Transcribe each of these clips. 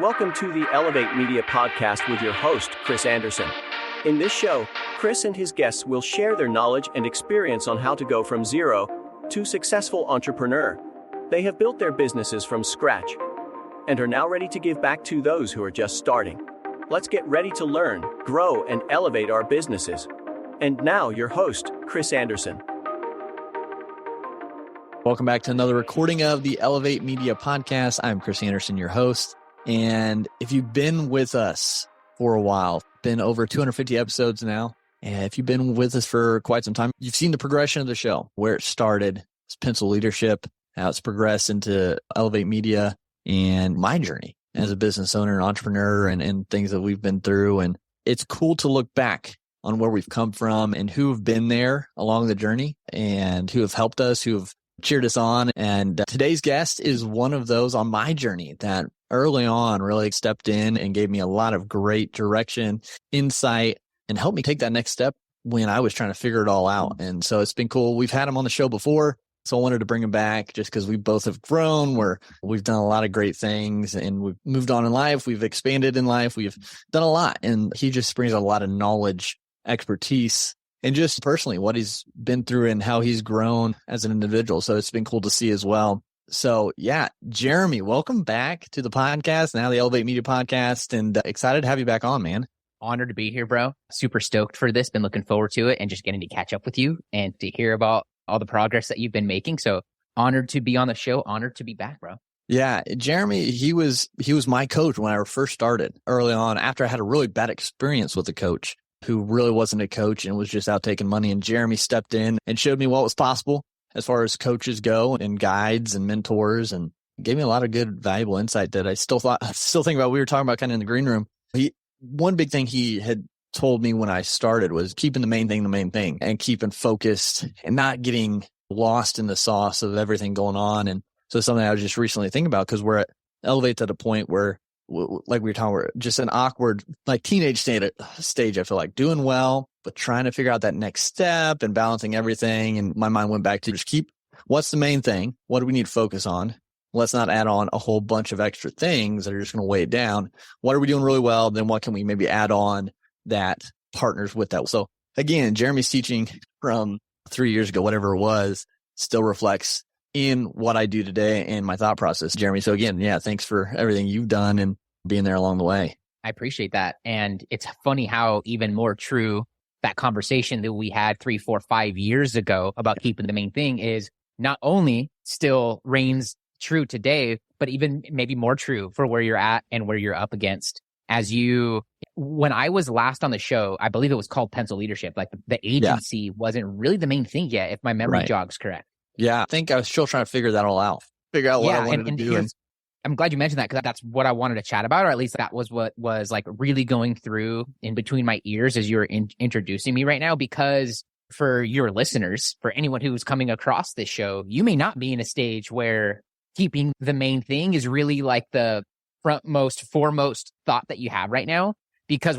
Welcome to the Elevate Media Podcast with your host, Chris Anderson. In this show, Chris and his guests will share their knowledge and experience on how to go from zero to successful entrepreneur. They have built their businesses from scratch and are now ready to give back to those who are just starting. Let's get ready to learn, grow, and elevate our businesses. And now, your host, Chris Anderson. Welcome back to another recording of the Elevate Media Podcast. I'm Chris Anderson, your host. And if you've been with us for a while, been over 250 episodes now, and if you've been with us for quite some time, you've seen the progression of the show, where it started, it's Pencil Leadership, how it's progressed into Elevate Media, and my journey as a business owner and entrepreneur and things that we've been through. And it's cool to look back on where we've come from and who have been there along the journey and who have helped us, who have cheered us on. And today's guest is one of those on my journey that early on really stepped in and gave me a lot of great direction, insight, and helped me take that next step when I was trying to figure it all out. And so it's been cool. We've had him on the show before, so I wanted to bring him back just because we both have grown, we've done a lot of great things and we've moved on in life. We've expanded in life. We've done a lot. And he just brings a lot of knowledge, expertise, and just personally what he's been through and how he's grown as an individual. So it's been cool to see as well. So yeah, Jeremy, welcome back to the podcast, now the Elevate Media Podcast, and excited to have you back on, man. Honored to be here, bro. Super stoked for this. Been looking forward to it and just getting to catch up with you and to hear about all the progress that you've been making. So honored to be on the show. Honored to be back, bro. Yeah, Jeremy, he was my coach when I first started early on after I had a really bad experience with a coach who really wasn't a coach and was just out taking money. And Jeremy stepped in and showed me what was possible as far as coaches go and guides and mentors, and gave me a lot of good, valuable insight that I still think about. We were talking about kind of in the green room. One big thing he had told me when I started was keeping the main thing and keeping focused and not getting lost in the sauce of everything going on. And so something I was just recently thinking about, because we're at Elevate at a point where, like we were talking, we're just an awkward, like teenage stage, I feel like, doing well, but trying to figure out that next step and balancing everything. And my mind went back to just what's the main thing? What do we need to focus on? Let's not add on a whole bunch of extra things that are just going to weigh it down. What are we doing really well? Then what can we maybe add on that partners with that? So again, Jeremy's teaching from 3 years ago, whatever it was, still reflects in what I do today and my thought process, Jeremy. So again, yeah, thanks for everything you've done and being there along the way. I appreciate that. And it's funny how even more true that conversation that we had 3, 4, 5 years ago about keeping the main thing is not only still reigns true today, but even maybe more true for where you're at and where you're up against. When I was last on the show, I believe it was called Pencil Leadership. Like the agency wasn't really the main thing yet, if my memory jogs correct. Yeah, I think I was still trying to figure that all out. Figure out what I wanted to do. I'm glad you mentioned that, because that's what I wanted to chat about, or at least that was what was like really going through in between my ears as you were introducing me right now. Because for your listeners, for anyone who's coming across this show, you may not be in a stage where keeping the main thing is really like the foremost thought that you have right now. Because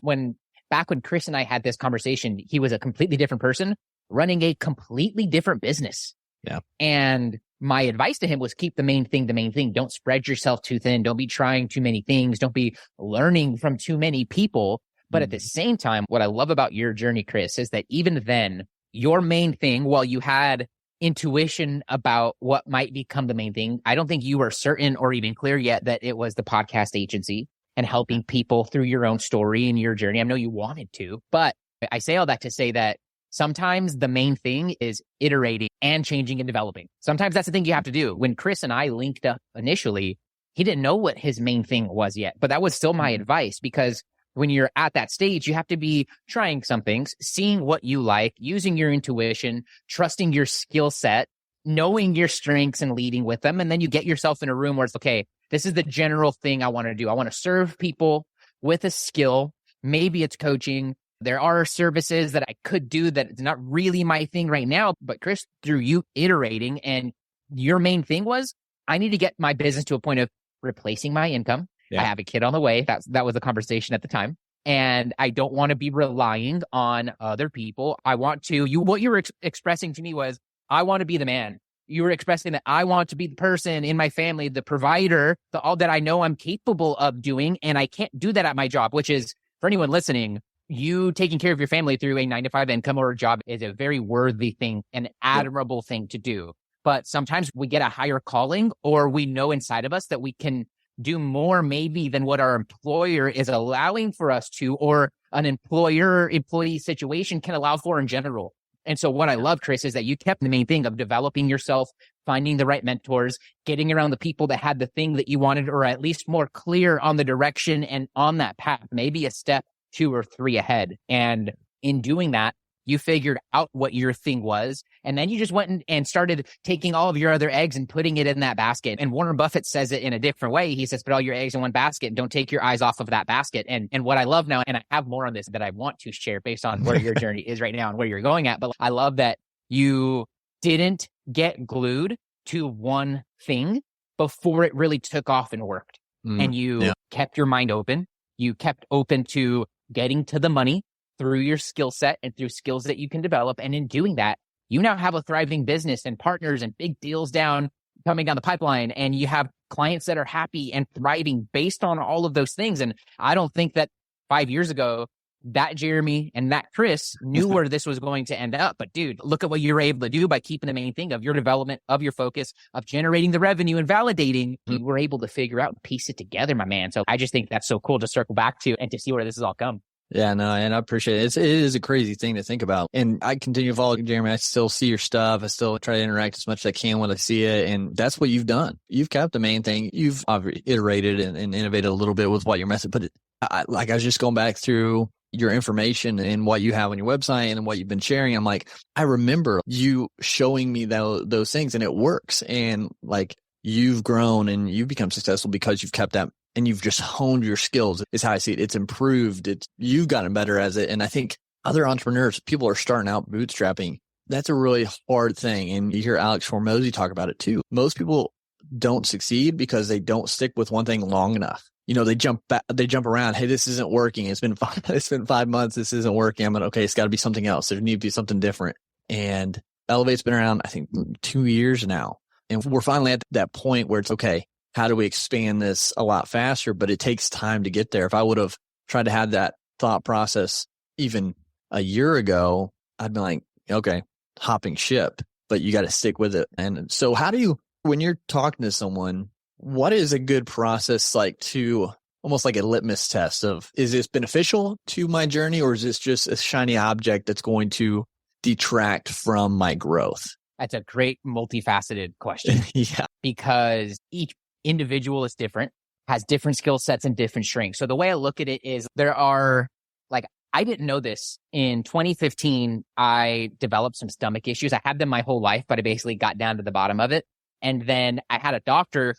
back when Chris and I had this conversation, he was a completely different person running a completely different business. Yeah. And my advice to him was keep the main thing. Don't spread yourself too thin. Don't be trying too many things. Don't be learning from too many people. But at the same time, what I love about your journey, Chris, is that even then, your main thing, while you had intuition about what might become the main thing, I don't think you were certain or even clear yet that it was the podcast agency and helping people through your own story and your journey. I know you wanted to, but I say all that to say that sometimes the main thing is iterating and changing and developing. Sometimes that's the thing you have to do. When Chris and I linked up initially, he didn't know what his main thing was yet, but that was still my advice, because when you're at that stage, you have to be trying some things, seeing what you like, using your intuition, trusting your skill set, knowing your strengths and leading with them. And then you get yourself in a room where it's, okay, this is the general thing I want to do. I want to serve people with a skill. Maybe it's coaching. There are services that I could do that it's not really my thing right now. But Chris, through you iterating, and your main thing was, I need to get my business to a point of replacing my income. Yeah. I have a kid on the way. That was the conversation at the time. And I don't want to be relying on other people. I want to, what you were expressing to me was, I want to be the man. You were expressing that I want to be the person in my family, the provider, all that I know I'm capable of doing. And I can't do that at my job, which is, for anyone listening, you taking care of your family through a 9-to-5 income or a job is a very worthy thing, an admirable thing to do. But sometimes we get a higher calling, or we know inside of us that we can do more maybe than what our employer is allowing for us to, or an employer-employee situation can allow for in general. And so what I love, Chris, is that you kept the main thing of developing yourself, finding the right mentors, getting around the people that had the thing that you wanted, or at least more clear on the direction and on that path, maybe a step 2 or 3 ahead. And in doing that, you figured out what your thing was. And then you just went and started taking all of your other eggs and putting it in that basket. And Warren Buffett says it in a different way. He says, put all your eggs in one basket and don't take your eyes off of that basket. And what I love now, and I have more on this that I want to share based on where your journey is right now and where you're going at. But I love that you didn't get glued to one thing before it really took off and worked. And you kept your mind open. You kept open to getting to the money through your skill set and through skills that you can develop. And in doing that, you now have a thriving business and partners and big deals coming down the pipeline. And you have clients that are happy and thriving based on all of those things. And I don't think that 5 years ago, that Jeremy and that Chris knew where this was going to end up. But dude, look at what you were able to do by keeping the main thing of your development, of your focus, of generating the revenue and validating. You were able to figure out and piece it together, my man. So I just think that's so cool to circle back to and to see where this has all come. Yeah, no, and I appreciate it. It is a crazy thing to think about. And I continue to follow Jeremy. I still see your stuff. I still try to interact as much as I can when I see it. And that's what you've done. You've kept the main thing. You've iterated and innovated a little bit with what your message. But I was just going back through your information and what you have on your website and what you've been sharing. I'm like, I remember you showing me those things, and it works. And like, you've grown and you've become successful because you've kept that. And you've just honed your skills is how I see it. It's improved. You've gotten better as it. And I think other entrepreneurs, people are starting out bootstrapping. That's a really hard thing. And you hear Alex Hormozy talk about it too. Most people don't succeed because they don't stick with one thing long enough. You know, they jump around. Hey, this isn't working. It's been 5 months. This isn't working. I'm like, okay, it's got to be something else. There needs to be something different. And Elevate's been around, I think, 2 years now. And we're finally at that point where it's okay. How do we expand this a lot faster? But it takes time to get there. If I would have tried to have that thought process even a year ago, I'd be like, okay, hopping ship, but you got to stick with it. And so how do you, when you're talking to someone, what is a good process like to almost like a litmus test of, is this beneficial to my journey, or is this just a shiny object that's going to detract from my growth? That's a great multifaceted question. Yeah. Because each individual is different, has different skill sets and different strengths. So the way I look at it is there are, like, I didn't know this. In 2015, I developed some stomach issues. I had them my whole life, but I basically got down to the bottom of it. And then I had a doctor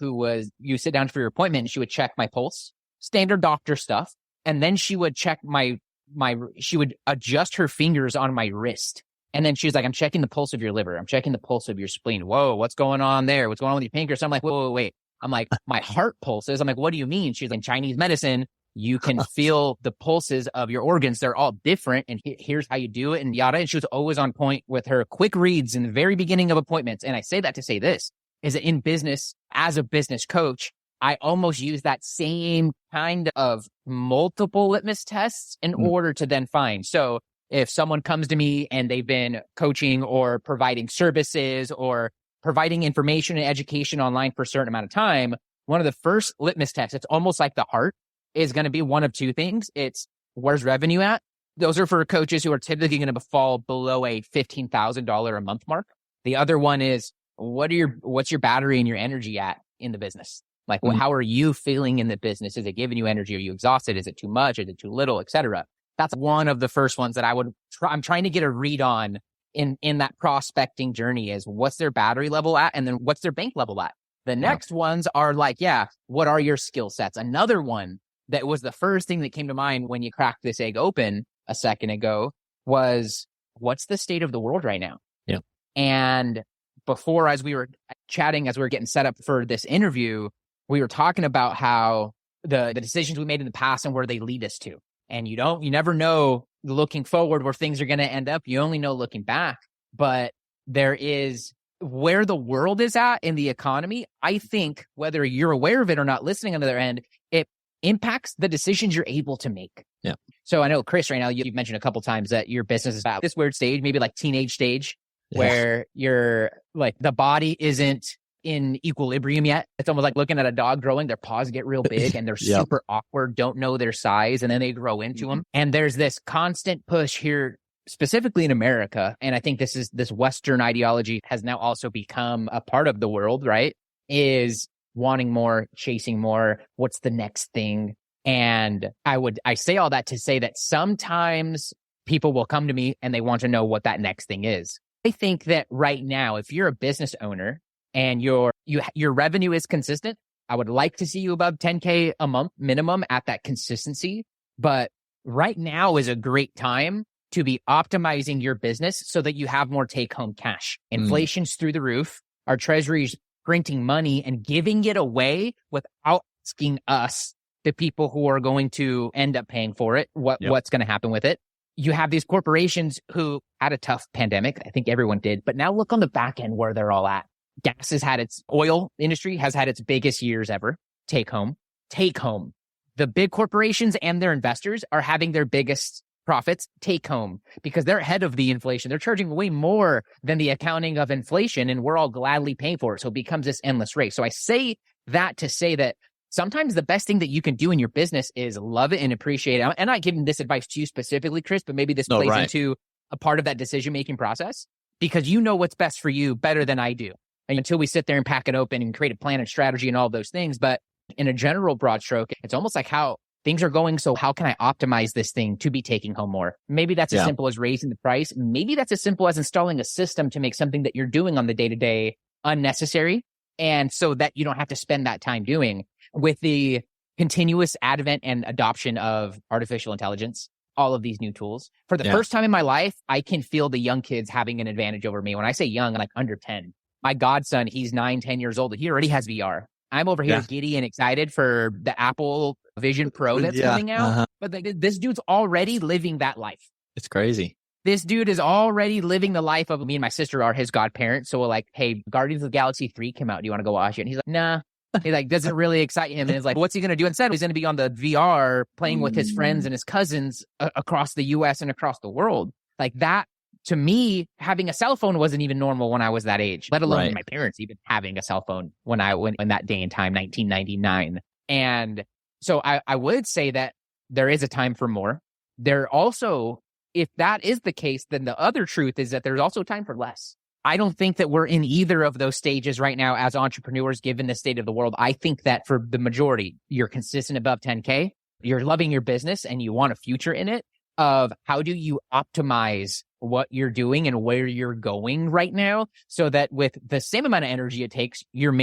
you sit down for your appointment and she would check my pulse, standard doctor stuff. And then she would check she would adjust her fingers on my wrist. And then she was like, I'm checking the pulse of your liver. I'm checking the pulse of your spleen. Whoa, what's going on there? What's going on with your pancreas? So I'm like, whoa, wait. I'm like, my heart pulses. I'm like, what do you mean? She's like, in Chinese medicine, you can feel the pulses of your organs. They're all different. And here's how you do it and yada. And she was always on point with her quick reads in the very beginning of appointments. And I say that to say this, is that in business, as a business coach, I almost use that same kind of multiple litmus tests in order to then find. So if someone comes to me and they've been coaching or providing services or providing information and education online for a certain amount of time, one of the first litmus tests, it's almost like the heart, is going to be one of two things. It's where's revenue at? Those are for coaches who are typically going to fall below a $15,000 a month mark. The other one is what's your battery and your energy at in the business? Like, how are you feeling in the business? Is it giving you energy? Are you exhausted? Is it too much? Is it too little, et cetera? That's one of the first ones that I'm trying to get a read on in that prospecting journey is what's their battery level at? And then what's their bank level at? The next ones are like, what are your skill sets? Another one that was the first thing that came to mind when you cracked this egg open a second ago was, what's the state of the world right now? Yeah. And before, as we were chatting, as we were getting set up for this interview, we were talking about how the decisions we made in the past and where they lead us to. And you never know looking forward where things are going to end up. You only know looking back. But there is where the world is at in the economy, I think whether you're aware of it or not, listening on the other end, it impacts the decisions you're able to make. Yeah. So I know, Chris, right now, you've mentioned a couple times that your business is at this weird stage, maybe like teenage stage, where you're like, the body isn't in equilibrium yet. It's almost like looking at a dog growing. Their paws get real big and they're super awkward, don't know their size, and then they grow into them. And there's this constant push here, specifically in America. And I think this Western ideology has now also become a part of the world, right? Is wanting more, chasing more. What's the next thing? And I say all that to say that sometimes people will come to me and they want to know what that next thing is. I think that right now, if you're a business owner and your revenue is consistent, I would like to see you above 10K a month minimum at that consistency. But right now is a great time to be optimizing your business so that you have more take-home cash. Inflation's through the roof. Our treasury's printing money and giving it away without asking us, the people who are going to end up paying for it, what's going to happen with it. You have these corporations who had a tough pandemic. I think everyone did. But now look on the back end where they're all at. Oil industry has had its biggest years ever. Take home. The big corporations and their investors are having their biggest profits take home because they're ahead of the inflation. They're charging way more than the accounting of inflation, and we're all gladly paying for it. So it becomes this endless race. So I say that to say that sometimes the best thing that you can do in your business is love it and appreciate it. I'm not giving this advice to you specifically, Chris, but maybe this plays into a part of that decision-making process because you know what's best for you better than I do. And until we sit there and pack it open and create a plan and strategy and all those things. But in a general broad stroke, it's almost like how things are going. So how can I optimize this thing to be taking home more? Maybe that's as simple as raising the price. Maybe that's as simple as installing a system to make something that you're doing on the day-to-day unnecessary. And so that you don't have to spend that time doing. With the continuous advent and adoption of artificial intelligence, all of these new tools, for the first time in my life, I can feel the young kids having an advantage over me. When I say young, I'm like under 10. My godson, he's 9-10 years old. He already has VR. I'm over here giddy and excited for the Apple Vision Pro that's coming out. But this dude's already living that life. It's crazy. This dude is already living the life of me and my sister are his godparents. So we're like, hey, Guardians of the Galaxy 3 came out. Do you want to go watch it? And he's like, nah. He like doesn't really excite him. And he's like, what's he going to do instead? He's going to be on the VR playing with his friends and his cousins across the US and across the world. Like that, to me, having a cell phone wasn't even normal when I was that age, let alone my parents even having a cell phone when in that day and time, 1999. And so I would say that there is a time for more. There also, if that is the case, then the other truth is that there's also time for less. I don't think that we're in either of those stages right now as entrepreneurs, given the state of the world. I think that for the majority, you're consistent above 10K, you're loving your business and you want a future in it of how do you optimize what you're doing and where you're going right now so that with the same amount of energy it takes, you're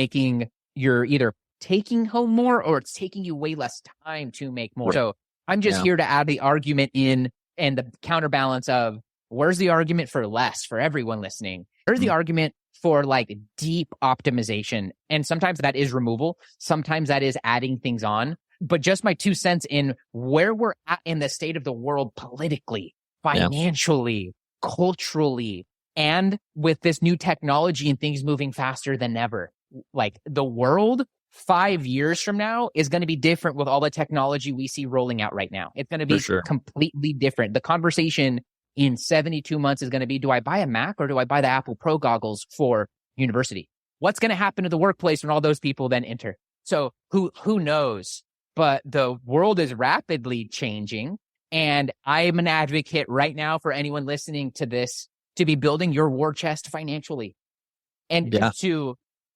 either taking home more or it's taking you way less time to make more. So I'm just here to add the argument in and the counterbalance of where's the argument for less for everyone listening? Where's the argument for like deep optimization? And sometimes that is removal. Sometimes that is adding things on. But just my 2 cents in where we're at in the state of the world politically, financially, culturally, and with this new technology and things moving faster than ever. Like the world 5 years from now is going to be different with all the technology we see rolling out right now. It's going to be completely different. The conversation in 72 months is going to be, do I buy a Mac or do I buy the Apple Pro goggles for university? What's going to happen to the workplace when all those people then enter? So who knows? But the world is rapidly changing. And I'm an advocate right now for anyone listening to this to be building your war chest financially. And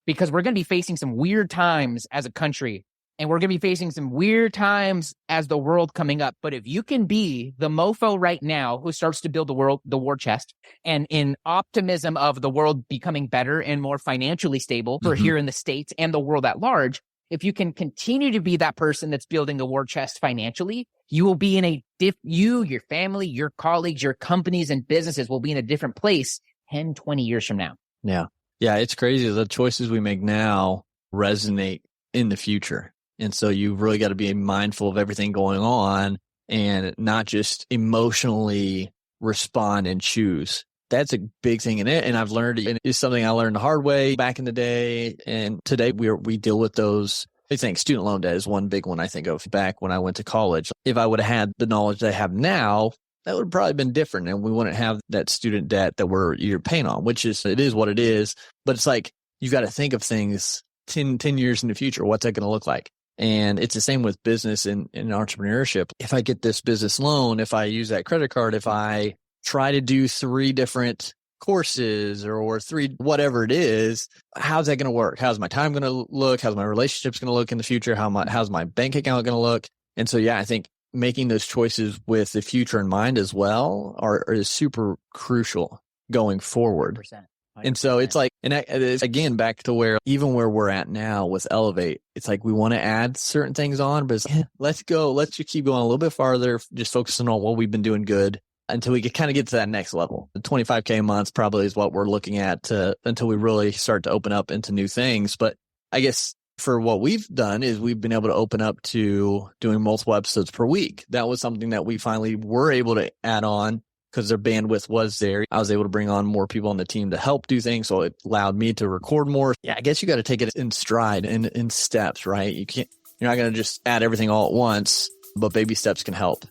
because we're going to be facing some weird times as a country. And we're going to be facing some weird times as the world coming up. But if you can be the mofo right now who starts to build the war chest and in optimism of the world becoming better and more financially stable for here in the States and the world at large, if you can continue to be that person that's building the war chest financially, you will be in your family, your colleagues, your companies and businesses will be in a different place 10, 20 years from now. Yeah. Yeah. It's crazy. The choices we make now resonate in the future. And so you've really got to be mindful of everything going on and not just emotionally respond and choose. That's a big thing in it. And I've learned, and it's something I learned the hard way back in the day. And today we deal with those. I think student loan debt is one big one I think of back when I went to college. If I would have had the knowledge that I have now, that would have probably been different. And we wouldn't have that student debt that you're paying on, it is what it is. But it's like, you've got to think of things 10 years in the future. What's that going to look like? And it's the same with business and entrepreneurship. If I get this business loan, if I use that credit card, if I try to do 3 different courses or 3, whatever it is, how's that going to work? How's my time going to look? How's my relationships going to look in the future? How's my bank account going to look? And so, yeah, I think making those choices with the future in mind as well is super crucial going forward. 100%. And so it's like, and it's again, back to where we're at now with Elevate, it's like we want to add certain things on, but let's just keep going a little bit farther, just focusing on what we've been doing good until we can kind of get to that next level. The 25K a month probably is what we're looking at until we really start to open up into new things. But I guess for what we've done is we've been able to open up to doing multiple episodes per week. That was something that we finally were able to add on, because their bandwidth was there. I was able to bring on more people on the team to help do things. So it allowed me to record more. Yeah, I guess you got to take it in stride and in steps, right? You're not going to just add everything all at once, but baby steps can help.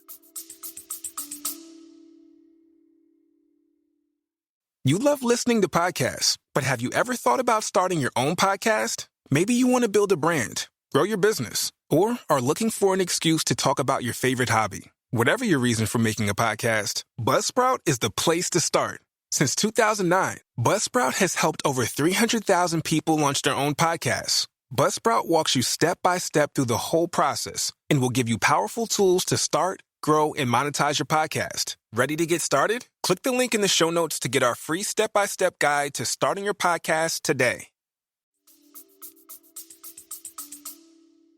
You love listening to podcasts, but have you ever thought about starting your own podcast? Maybe you want to build a brand, grow your business, or are looking for an excuse to talk about your favorite hobby. Whatever your reason for making a podcast, Buzzsprout is the place to start. Since 2009, Buzzsprout has helped over 300,000 people launch their own podcasts. Buzzsprout walks you step by step through the whole process and will give you powerful tools to start, grow, and monetize your podcast. Ready to get started? Click the link in the show notes to get our free step-by-step guide to starting your podcast today.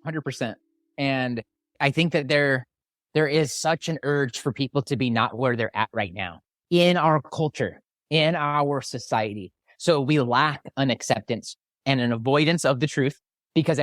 100%. And I think that there is such an urge for people to be not where they're at right now in our culture, in our society. So we lack an acceptance and an avoidance of the truth because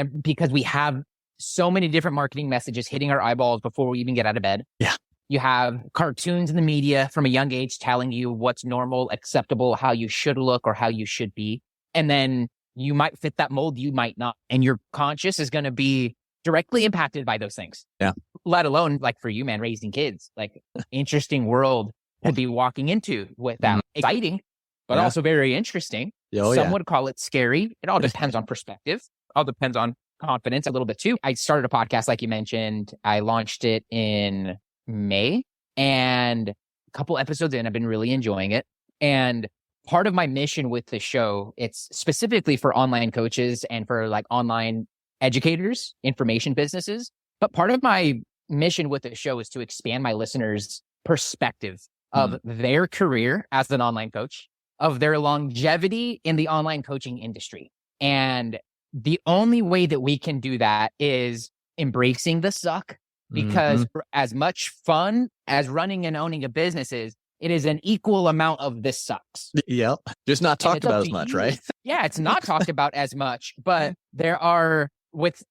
we have so many different marketing messages hitting our eyeballs before we even get out of bed. Yeah. You have cartoons in the media from a young age telling you what's normal, acceptable, how you should look or how you should be. And then you might fit that mold, you might not. And your conscious is going to be directly impacted by those things. Yeah. Let alone like for you, man, raising kids, like interesting world to be walking into with that. Exciting, but also very interesting. Some would call it scary. It all depends on perspective. All depends on confidence a little bit too. I started a podcast, like you mentioned. I launched it in May and a couple episodes in, I've been really enjoying it. And part of my mission with the show, it's specifically for online coaches and for like online educators, information businesses. But part of my mission with the show is to expand my listeners' perspective of their career as an online coach, of their longevity in the online coaching industry. And the only way that we can do that is embracing the suck, because as much fun as running and owning a business is, it is an equal amount of this sucks. Yep. Just not talked about as much, right? Yeah, it's not talked about as much, but there are, with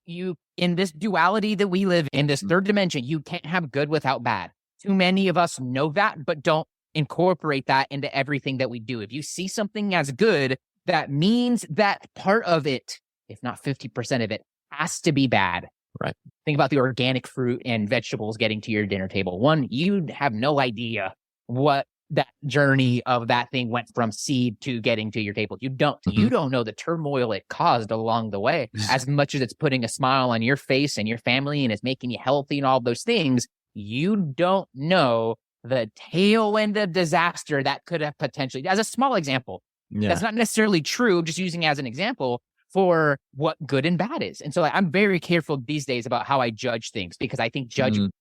you in this duality that we live in, this third dimension, you can't have good without bad. Too many of us know that, but don't incorporate that into everything that we do. If you see something as good, that means that part of it, if not 50% of it, has to be bad. Right. Think about the organic fruit and vegetables getting to your dinner table. One, you have no idea what that journey of that thing went from seed to getting to your table. You don't know the turmoil it caused along the way. As much as it's putting a smile on your face and your family and it's making you healthy and all those things, you don't know the tail end of disaster that could have potentially, as a small example. Yeah. That's not necessarily true, just using as an example for what good and bad is. And so I'm very careful these days about how I judge things, because I think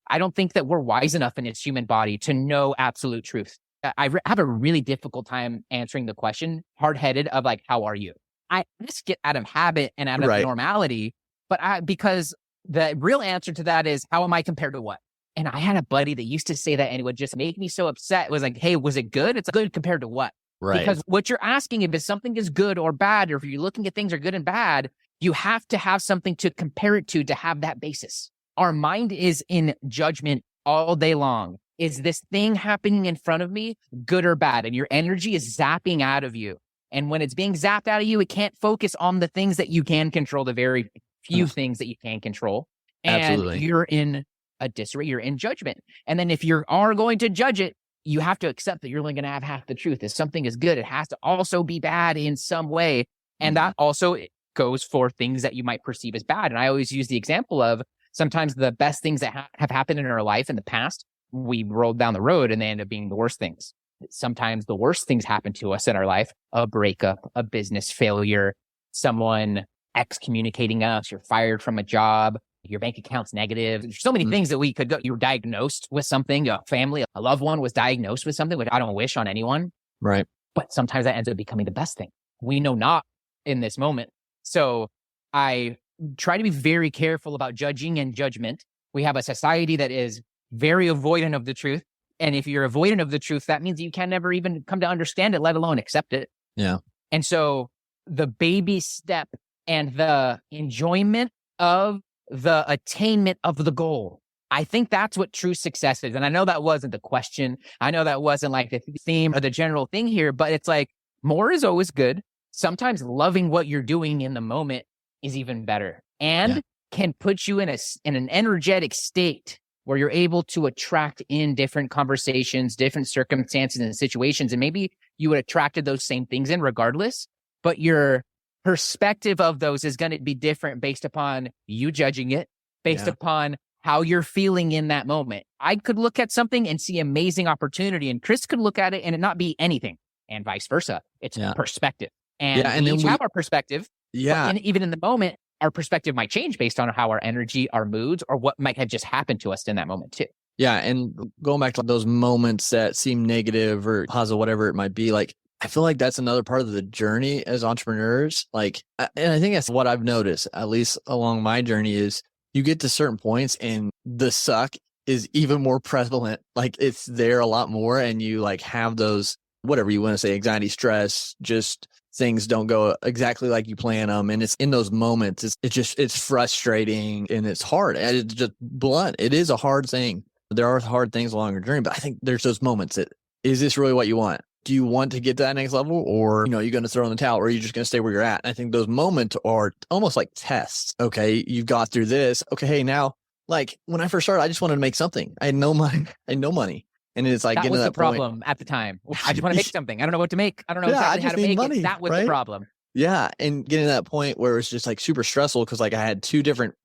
I don't think that we're wise enough in this human body to know absolute truth. I have a really difficult time answering the question, hard-headed, of like, how are you? I just get out of habit and out of normality, but because the real answer to that is, how am I compared to what? And I had a buddy that used to say that, and it would just make me so upset. It was like, hey, was it good? It's good compared to what? Right. Because what you're asking, if something is good or bad, or if you're looking at things are good and bad, you have to have something to compare it to have that basis. Our mind is in judgment all day long. Is this thing happening in front of me good or bad? And your energy is zapping out of you. And when it's being zapped out of you, it can't focus on the things that you can control, the very few things that you can control. And Absolutely. you're in a disarray, you're in judgment. And then if you are going to judge it, you have to accept that you're only going to have half the truth. If something is good, it has to also be bad in some way. And that also goes for things that you might perceive as bad. And I always use the example of sometimes the best things that have happened in our life in the past, we rolled down the road and they end up being the worst things. Sometimes the worst things happen to us in our life, a breakup, a business failure, someone excommunicating us, you're fired from a job, your bank account's negative. There's so many things that we could go. You were diagnosed with something, a family, a loved one was diagnosed with something, which I don't wish on anyone. Right. But sometimes that ends up becoming the best thing. We know not in this moment. So I try to be very careful about judging and judgment. We have a society that is very avoidant of the truth. And if you're avoidant of the truth, that means you can never even come to understand it, let alone accept it. Yeah. And so the baby step and the enjoyment of the attainment of the goal, I think that's what true success is. And I know that wasn't the question. I know that wasn't like the theme or the general thing here, but it's like more is always good. Sometimes loving what you're doing in the moment is even better and can put you in an energetic state where you're able to attract in different conversations, different circumstances and situations. And maybe you would have attracted those same things in regardless, but your perspective of those is going to be different based upon you judging it, based upon how you're feeling in that moment. I could look at something and see amazing opportunity, and Chris could look at it and it not be anything, and vice versa. It's perspective. And we each have our perspective. Yeah. And even in the moment, our perspective might change based on how our energy, our moods, or what might have just happened to us in that moment too. Yeah. And going back to those moments that seem negative or positive, whatever it might be, like, I feel like that's another part of the journey as entrepreneurs. Like, and I think that's what I've noticed, at least along my journey, is you get to certain points and the suck is even more prevalent. Like it's there a lot more. And you like have those, whatever you want to say, anxiety, stress, just things don't go exactly like you plan them. And it's in those moments, it's frustrating and it's hard. And it's just blunt. It is a hard thing. There are hard things along your journey, but I think there's those moments that, is this really what you want? Do you want to get to that next level, or, you're going to throw in the towel, or are you just going to stay where you're at? And I think those moments are almost like tests. Okay. You've got through this. Okay. Hey, now, like when I first started, I just wanted to make something. I had no money. And it's like, that getting was to the that problem point. at the time. I just want to make something. I don't know what to make. I don't know exactly how to make money, it. That was right? the problem. Yeah. And getting to that point where it's just like super stressful because like I had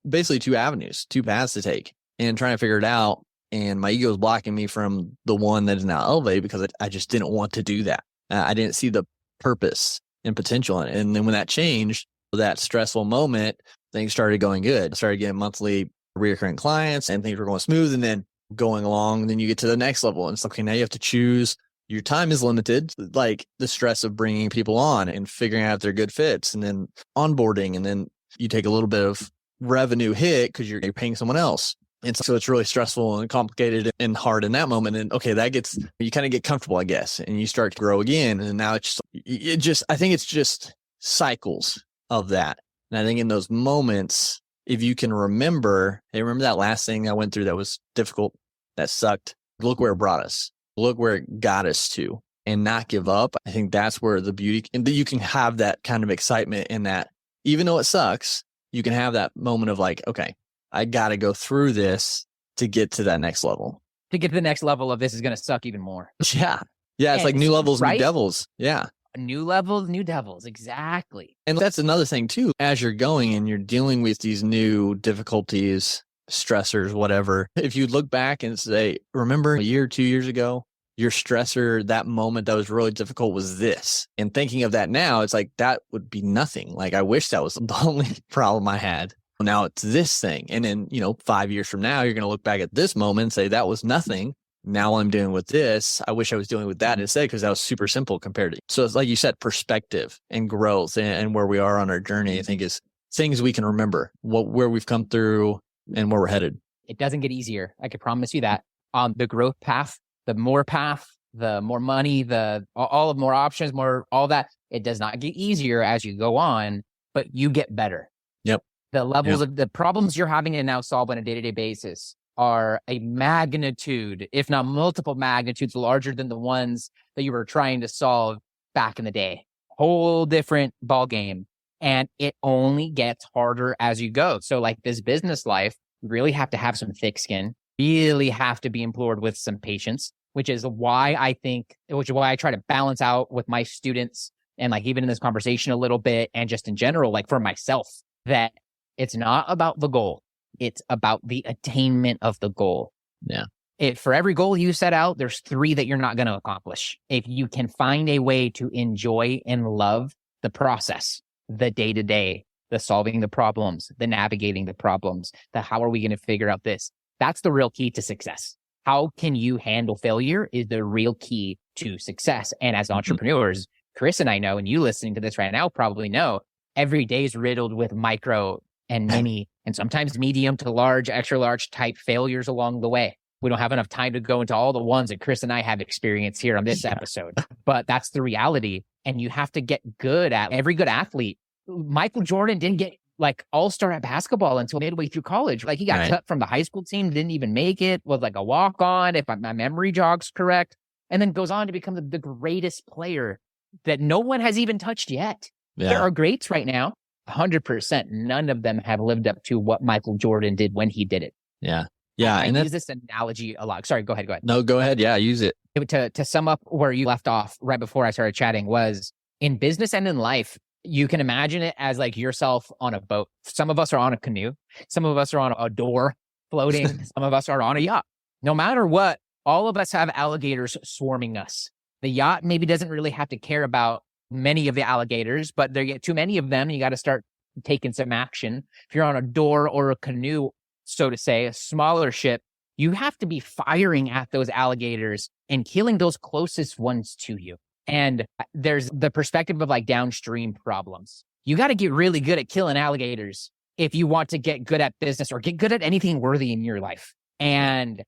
basically two avenues, two paths to take and trying to figure it out. And my ego was blocking me from the one that is now Elevate because I just didn't want to do that. I didn't see the purpose and potential in it. And then when that changed, that stressful moment, things started going good. I started getting monthly recurring clients and things were going smooth. And then going along, then you get to the next level. And it's okay, now you have to choose. Your time is limited, like the stress of bringing people on and figuring out if they're good fits and then onboarding. And then you take a little bit of revenue hit because you're paying someone else. And so it's really stressful and complicated and hard in that moment. And okay, you kind of get comfortable, I guess, and you start to grow again. And now I think it's just cycles of that. And I think in those moments, if you can remember, hey, remember that last thing I went through that was difficult, that sucked. Look where it brought us. Look where it got us to, and not give up. I think that's where the beauty, and that you can have that kind of excitement in that, even though it sucks, you can have that moment of like, okay, I got to go through this to get to that next level. To get to the next level of this is going to suck even more. Yeah. Yeah. It's like new levels, new devils. Yeah. New levels, new devils. Exactly. And that's another thing too, as you're going and you're dealing with these new difficulties, stressors, whatever. If you look back and say, remember a year, 2 years ago, your stressor, that moment that was really difficult was this. And thinking of that now, it's like, that would be nothing. Like, I wish that was the only problem I had. Now it's this thing. And then, 5 years from now, you're going to look back at this moment and say, that was nothing. Now I'm dealing with this. I wish I was dealing with that instead because that was super simple compared to. So it's like you said, perspective and growth and where we are on our journey, I think is things we can remember, where we've come through and where we're headed. It doesn't get easier. I can promise you that. On the growth path, the more money, more options, all that. It does not get easier as you go on, but you get better. Yep. The levels of the problems you're having to now solve on a day-to-day basis are a magnitude, if not multiple magnitudes, larger than the ones that you were trying to solve back in the day. Whole different ball game. And it only gets harder as you go. So like this business life, you really have to have some thick skin, really have to be implored with some patience, which is why I try to balance out with my students and like even in this conversation a little bit and just in general, like for myself, that it's not about the goal. It's about the attainment of the goal. Yeah. For every goal you set out, there's 3 that you're not going to accomplish. If you can find a way to enjoy and love the process, the day-to-day, the solving the problems, the navigating the problems, the how are we going to figure out this, that's the real key to success. How can you handle failure is the real key to success. And as entrepreneurs, Chris and I know, and you listening to this right now probably know, every day is riddled with micro and mini and sometimes medium to large, extra large type failures along the way. We don't have enough time to go into all the ones that Chris and I have experienced here on this episode, but that's the reality. And you have to get good at every good athlete. Michael Jordan didn't get like all-star at basketball until midway through college. Like he got cut from the high school team, didn't even make it, was like a walk-on, if my memory jogs correct, and then goes on to become the greatest player that no one has even touched yet. Yeah. There are greats right now. 100%. None of them have lived up to what Michael Jordan did when he did it. Yeah. Yeah. I use this analogy a lot. Sorry, go ahead. No, go ahead. Yeah, use it. To sum up where you left off right before I started chatting was in business and in life, you can imagine it as like yourself on a boat. Some of us are on a canoe. Some of us are on a door floating. Some of us are on a yacht. No matter what, all of us have alligators swarming us. The yacht maybe doesn't really have to care about many of the alligators, but there get too many of them. You got to start taking some action. If you're on a door or a canoe, so to say, a smaller ship, you have to be firing at those alligators and killing those closest ones to you. And there's the perspective of like downstream problems. You got to get really good at killing alligators if you want to get good at business or get good at anything worthy in your life. And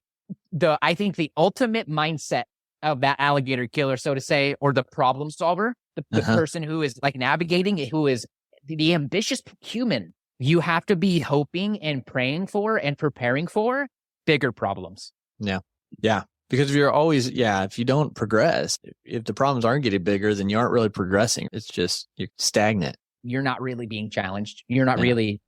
I think the ultimate mindset of that alligator killer, so to say, or the problem solver, the person who is like navigating it, who is the ambitious human, you have to be hoping and praying for and preparing for bigger problems. Yeah. Yeah. Because if you're always, if you don't progress, if the problems aren't getting bigger, then you aren't really progressing. It's just, you're stagnant. You're not really being challenged. You're not really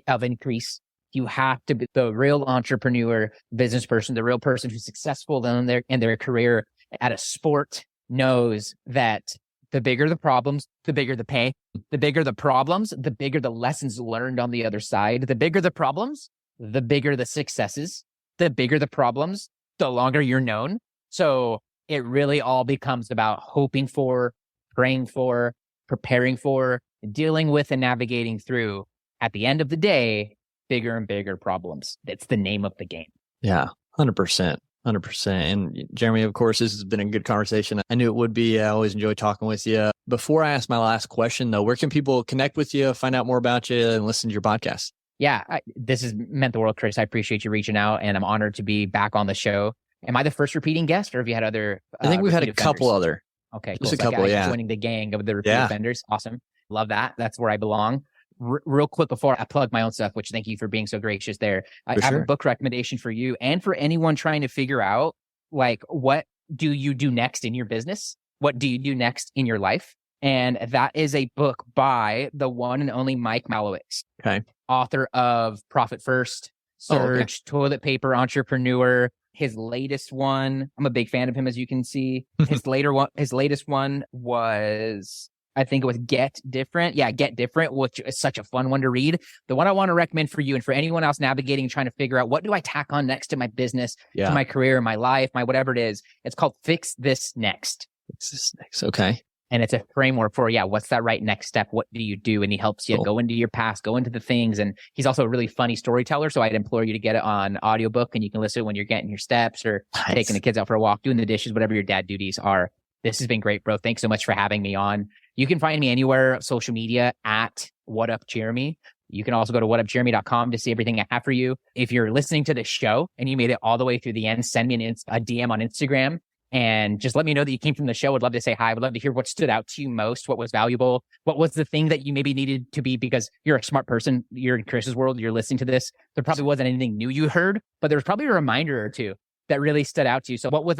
of increase. You have to be the real entrepreneur, business person, the real person who's successful in their career at a sport knows that the bigger the problems, the bigger the pay. The bigger the problems, the bigger the lessons learned on the other side. The bigger the problems, the bigger the successes. The bigger the problems, the longer you're known. So it really all becomes about hoping for, praying for, preparing for, dealing with and navigating through, at the end of the day, bigger and bigger problems. That's the name of the game. Yeah, 100%. 100%. And Jeremy, of course, this has been a good conversation. I knew it would be. I always enjoy talking with you. Before I ask my last question, though, where can people connect with you, find out more about you, and listen to your podcast? Yeah, this has meant the world, Chris. I appreciate you reaching out, and I'm honored to be back on the show. Am I the first repeating guest, or have you had other? I think we've had a couple other. Okay, just cool. a couple, joining the gang of the repeat offenders. Awesome. Love that. That's where I belong. Real quick before I plug my own stuff, which thank you for being so gracious there. I have a book recommendation for you and for anyone trying to figure out, like, what do you do next in your business? What do you do next in your life? And that is a book by the one and only Mike Malowitz. Okay. Author of Profit First, Surge, Toilet Paper Entrepreneur. His latest one, I'm a big fan of him, as you can see. His latest one was, I think it was Get Different. Yeah, Get Different, which is such a fun one to read. The one I want to recommend for you and for anyone else navigating and trying to figure out what do I tack on next to my business, to my career, my life, my whatever it is. It's called Fix This Next. Fix This Next. Okay. And it's a framework for, what's that right next step? What do you do? And he helps you go into your past, go into the things. And he's also a really funny storyteller. So I'd implore you to get it on audiobook and you can listen when you're getting your steps or taking the kids out for a walk, doing the dishes, whatever your dad duties are. This has been great, bro. Thanks so much for having me on. You can find me anywhere, social media at What Up Jeremy. You can also go to whatupjeremy.com to see everything I have for you. If you're listening to this show and you made it all the way through the end, send me a DM on Instagram And just let me know that you came from the show. I'd love to say hi. I would love to hear what stood out to you most, what was valuable, what was the thing that you maybe needed to be, because you're a smart person. You're in Chris's world. You're listening to this. There probably wasn't anything new you heard, but there was probably a reminder or two that really stood out to you. So what was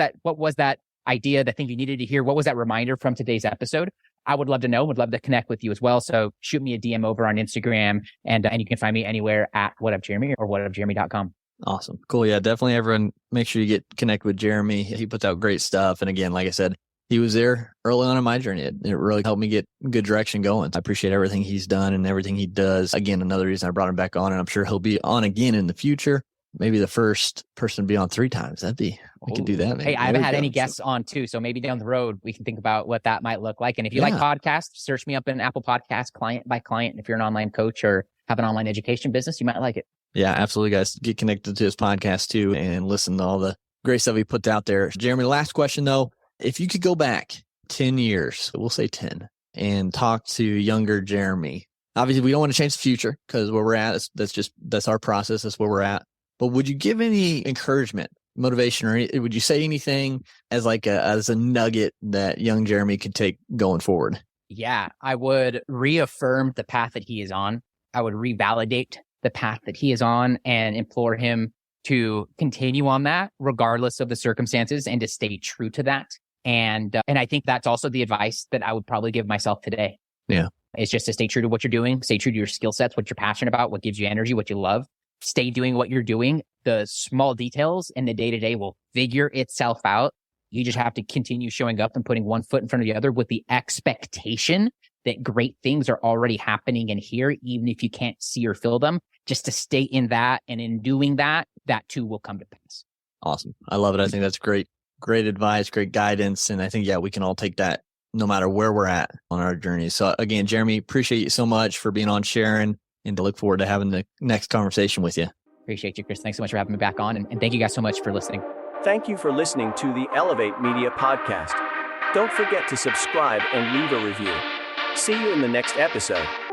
that idea, the thing you needed to hear? What was that reminder from today's episode? I would love to know, would love to connect with you as well. So shoot me a DM over on Instagram, and you can find me anywhere at whatupjeremy or whatupjeremy.com. Awesome. Cool. Yeah, definitely everyone make sure you get connected with Jeremy. He puts out great stuff. And again, like I said, he was there early on in my journey. It really helped me get good direction going. I appreciate everything he's done and everything he does. Again, another reason I brought him back on, and I'm sure he'll be on again in the future. Maybe the first person to be on 3 times. We could do that. Hey, I haven't had any guests on too. So maybe down the road, we can think about what that might look like. And if you like podcasts, search me up in Apple Podcasts, client by client. If you're an online coach or have an online education business, you might like it. Yeah, absolutely, guys. Get connected to his podcast too and listen to all the great stuff he puts out there. Jeremy, last question though. If you could go back 10 years, we'll say 10, and talk to younger Jeremy. Obviously, we don't want to change the future because where we're at, that's our process. That's where we're at. But would you give any encouragement, motivation, or would you say anything as a nugget that young Jeremy could take going forward? Yeah, I would reaffirm the path that he is on. I would revalidate the path that he is on and implore him to continue on that regardless of the circumstances and to stay true to that. And I think that's also the advice that I would probably give myself today. Yeah. It's just to stay true to what you're doing, stay true to your skill sets, what you're passionate about, what gives you energy, what you love. Stay doing what you're doing. The small details in the day-to-day will figure itself out. You just have to continue showing up and putting one foot in front of the other with the expectation that great things are already happening in here, even if you can't see or feel them, just to stay in that. And in doing that, that too will come to pass. Awesome. I love it. I think that's great advice, great guidance. And I think, we can all take that no matter where we're at on our journey. So again, Jeremy, appreciate you so much for being on, sharing, and to look forward to having the next conversation with you. Appreciate you, Chris. Thanks so much for having me back on. And thank you guys so much for listening. Thank you for listening to the Elevate Media Podcast. Don't forget to subscribe and leave a review. See you in the next episode.